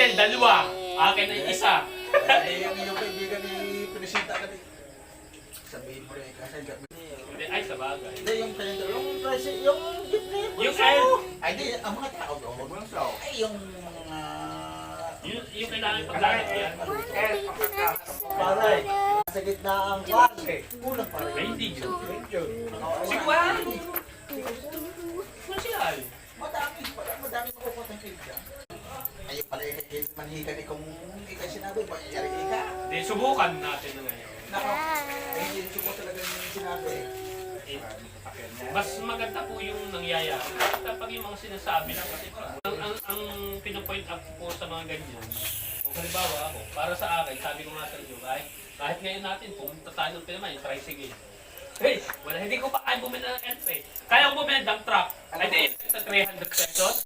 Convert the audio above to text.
Akin dalawa. Akin ay isa. Eh, yung kaibigan ni Pinisita ka din. Sabihin mo rin, kasi Ay, sa bagay. hindi, yung kalender, yung jeepney. Yung L. Ay, di, ang mga tao doon. Ay, yung mga... Yung kailangan paglalak yan. Paray, sa gitna ang kwan. Kulang pa Ay, rin. hindi yun. Si Si Juan. Ano siya? Madami makukuha ng kaibigan. Ay, pala yung manhikan ni kung hindi ka sinabi, mayayari ka. Hindi, subukan natin na ngayon. Nako, ay hindi ko talaga yung sinabi. Mas maganda po yung nangyayari. Kapag yung mga sinasabi lang kasi ang pinapoint up po sa mga ganyan. Kung halimbawa ako, para sa akin, sabi ko nga sa inyo, kahit ngayon natin, pumunta tayo ng Pinamay, tricycle. Hey, hindi ko pa kaya bumili ng entry. Kaya ko bumili ng truck. Ay di, 300 pesos.